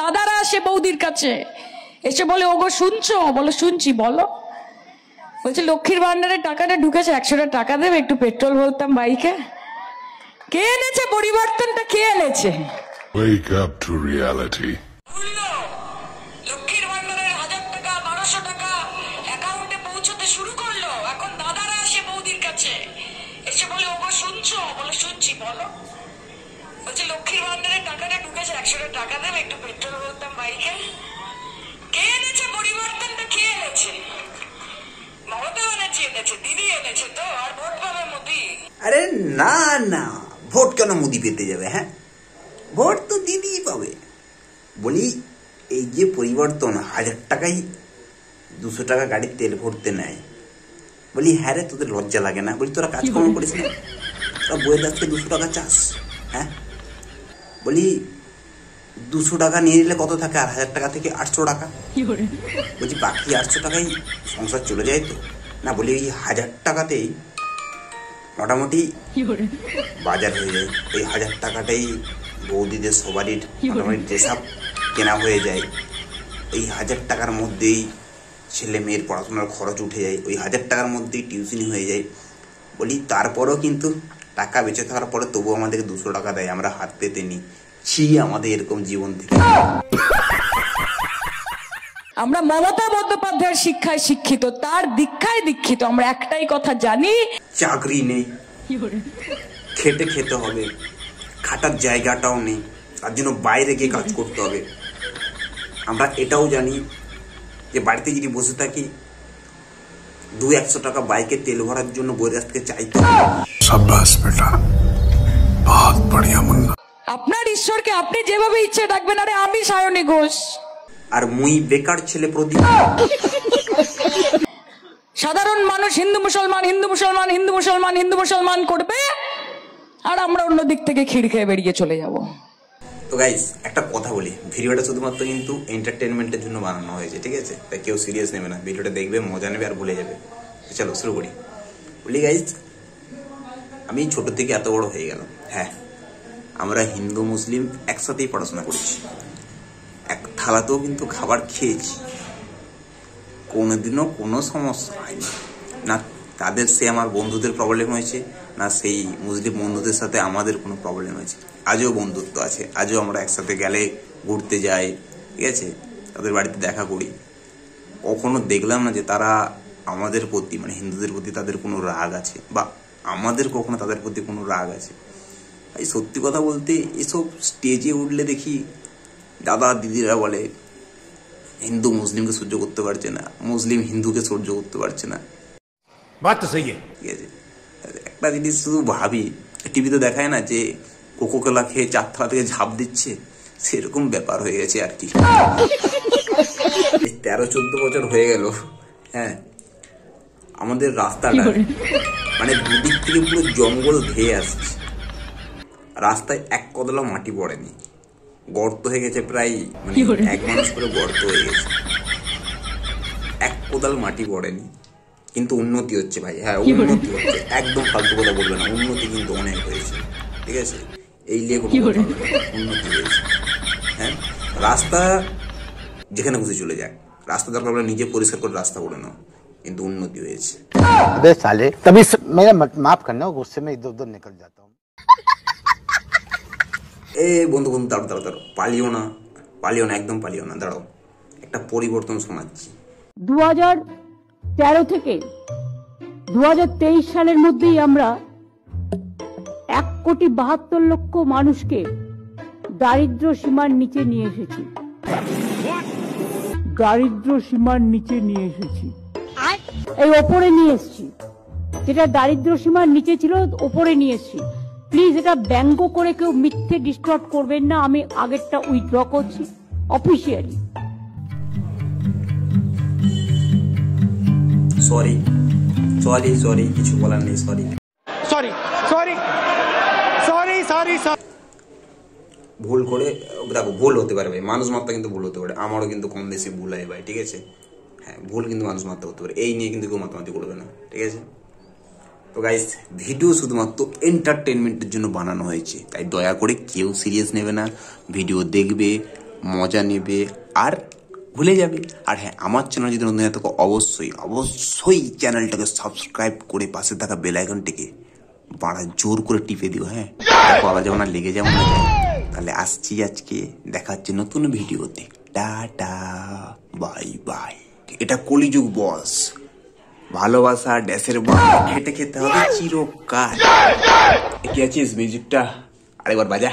দাদারা আসে বৌদির কাছে, এসে বলে ওগো শুনছো? বলো শুনছি, বলো। বলছে লক্ষ্মীর ভান্ডারের টাকাটা ঢুকেছে, 100টা টাকা দেবে, একটু পেট্রোল ভরতাম বাইকে। কে এনেছে পরিবর্তনটা? কে এনেছে? Wake up to reality. লক্ষ্মীর ভান্ডারের 1000 টাকা 1200 টাকা অ্যাকাউন্টে পৌঁছতে শুরু করলো। এখন দাদারা আসে বৌদির কাছে, এসে বলে ওগো শুনছো? বলো শুনছি, বলো। বলছে লক্ষ্মীর ভান্ডারের টাকাটা ঢুকেছে, 100টা টাকা দেবে, একটু পেট্রোল ভরতাম বাইকে। কে এনেছে পরিবর্তনটা? কে এনেছে? মমতা ব্যানার্জি এনেছে, দিদি এনেছে তো। আর ভোট পাবে মোদি? আরে না না, ভোট কেন মোদি পেতে যাবে? হ্যাঁ, ভোট তো দিদিই পাবে। বলি এই যে পরিবর্তন, 1000 টাকায় 200 টাকা গাড়ির তেল ভরতে নেয়। বলি হ্যাঁ রে, তোদের লজ্জা লাগে না? বলি তোরা কাজকর্ম করিস না, তোরা বইয়ের কাছ থেকে 200 টাকা চাস? হ্যাঁ, বলি 200 টাকা নিয়ে নিলে কত থাকে? আর 1000 টাকা থেকে 800 টাকা। বলছি বাকি 800 টাকায় সংসার চলে যায় তো? না, বলি ওই 1000 টাকাতেই মোটামুটি বাজার হয়ে যায়। ওই 1000 টাকাটাই বৌদিদের সবারই মোটামুটি ড্রেস আপ কেনা হয়ে যায়। ওই 1000 টাকার মধ্যেই ছেলে মেয়ের পড়াশোনার খরচ উঠে যায়। ওই 1000 টাকার মধ্যেই টিউশনি হয়ে যায়। বলি তারপরেও কিন্তু টাকা বেঁচে থাকার পরে তবু আমাদেরকে 200 টাকা দেয়, আমরা হাত পেতে নিই। ছি আমাদের এরকম জীবন থেকে। আমরা মমতা বন্দ্যোপাধ্যায়ের শিক্ষায় শিক্ষিত, তার দীক্ষায় দীক্ষিত। আমরা একটাই কথা জানি, চাকরি নেই, খেটে খেতে হবে, খাটার জায়গাটাও নেই, তার জন্য বাইরে গিয়ে কাজ করতে হবে। আমরা এটাও জানি যে বাড়িতে যদি বসে থাকি 200-100 টাকা বাইকে তেল ভরার জন্য বইয়ের কাছ থেকে চাইতে হবে। शाबाश बेटा, बहुत बढ़िया मुन्ना। আপনার ঈশ্বরকে আপনি যেভাবে ইচ্ছে ডাকবেন। আরে আমি সায়নী ঘোষ, আর মুই বেকার ছেলে প্রদীপ। সাধারণ মানুষ হিন্দু মুসলমান হিন্দু মুসলমান হিন্দু মুসলমান হিন্দু মুসলমান করবে, আর আমরা অন্য দিক থেকে খিড় খেয়ে বেরিয়ে চলে যাব। তো গাইস একটা কথা বলি, ভিডিওটা শুধুমাত্র কিন্তু এন্টারটেনমেন্টের জন্য বানানো হয়েছে, ঠিক আছে? তাই কেউ সিরিয়াস নেবে না, ভিডিওটা দেখবে, মজা নেবে আর ভুলে যাবে। চলো শুরু করি। বলি গাইস, আমি ছোট থেকে এত বড় হয়ে গেলাম। হ্যাঁ, আমরা হিন্দু মুসলিম একসাথেই পড়াশোনা করেছি, এক থালাতেও কিন্তু খাবার খেয়েছি, কোনোদিনও কোনো সমস্যা হয়নি। না তাদের সে আমার বন্ধুদের প্রবলেম হয়েছে, না সেই মুসলিম বন্ধুদের সাথে আমাদের কোনো প্রবলেম হয়েছে। আজও বন্ধুত্ব আছে, আজও আমরা একসাথে গেলে ঘুরতে যাই, ঠিক আছে, তাদের বাড়িতে দেখা করি। কখনো দেখলাম না যে তারা আমাদের প্রতি, মানে হিন্দুদের প্রতি তাদের কোনো রাগ আছে, বা আমাদের কখনো তাদের প্রতি কোনো রাগ আছে। এই সত্যি কথা বলতে, এসব স্টেজে উঠলে দেখি দাদা দিদিরা বলে হিন্দু মুসলিমকে সহ্য করতে পারছে না, মুসলিম হিন্দুকে সহ্য করতে পারছে না। বাত তো সহি, ঠিক আছে, একটা জিনিস শুধু ভাবি, টিভিতে দেখায় না যে কোকোকোলা খেয়ে 4 থালা থেকে ঝাঁপ দিচ্ছে, সেরকম ব্যাপার হয়ে গেছে আর কি। 13-14 বছর হয়ে গেল। হ্যাঁ, আমাদের রাস্তাটা মানে দুদিক থেকে পুরো জঙ্গল ধেয়ে আসছে, রাস্তায় এক কদলা মাটি পড়েনি, গর্ত হয়ে গেছে প্রায়, মানে এক মানুষ করে গর্ত হয়ে গেছে, এক কোদাল মাটি পড়েনি। কিন্তু উন্নতি হচ্ছে ভাই, হ্যাঁ উন্নতি হচ্ছে, একদম ফালতু কথা বলবে না, উন্নতি কিন্তু অনেক হয়েছে, ঠিক আছে? এই নিয়ে কোনো উন্নতি হয়েছে। হ্যাঁ, রাস্তা যেখানে খুশি চলে যাক, রাস্তা দরকার আমরা নিজে পরিষ্কার করে রাস্তা করে নাও, কিন্তু উন্নতি হয়েছে। अबे साले, तभी मेरा माफ करना, गुस्से में इधर उधर निकल जाता हूँ। এ বন্ধু বন্ধু দাঁড়ো দাঁড়ো দাঁড়ো, পালিও না, পালিও না, একদম পালিও না, দাঁড়াও, একটা পরিবর্তন শোনাচ্ছি। 2013 থেকে 2023 সালের মধ্যেই আমরা 1,72,00,000 মানুষকে দারিদ্র সীমার নিচে নিয়ে এসেছি। দারিদ্র সীমার নিচে নিয়ে এসেছি, এই ওপরে নিয়ে এসেছি। যেটা দারিদ্র সীমার নিচে ছিল ওপরে নিয়ে এসেছি। প্লিজ এটা ব্যঙ্গ করে কেউ মিথ্যে ডিস্টর্ব করবেন না। আমি আগেরটা উইথড্র করছি অফিসিয়ালি। সরি সরি সরি, কিছু বলার নেই, sorry sorry sorry sorry sorry sorry. ভুল করে দেখো, ভুল হতে পারে ভাই, মানুষ মাত্রা কিন্তু ভুল হতে পারে, আমারও কিন্তু কম বেশি ভুল হয় ভাই, ঠিক আছে? হ্যাঁ, ভুল কিন্তু মানুষ মাত্রা হতে পারে, এই নিয়ে কিন্তু কেউ মাতামাতি করবে না, ঠিক আছে? তো গাইস, ভিডিও শুধুমাত্র এন্টারটেনমেন্টের জন্য বানানো হয়েছে, তাই দয়া করে কেউ সিরিয়াস নেবে না। ভিডিও দেখবে, মজা নেবে আর ভুলে যাবে। আর হ্যাঁ, আমার চ্যানেল যদি নতুন হয় তো অবশ্যই অবশ্যই চ্যানেলটাকে সাবস্ক্রাইব করে পাশে থাকা বেল আইকনটিকে বাড়া জোর করে টিপে দিও। হ্যাঁ, দেখো আবার যেমন আর লেগে যেমন না যায়। তাহলে আসছি আজকে, দেখা হচ্ছে নতুন ভিডিওতে। Tata, bye bye. এটা কলিযুগ বস, ভালোবাসা ড্যাশের বান খেতে খেতে হবে চিরকাল। কি আছিস মিউজিকটা আরেকবার বাজা।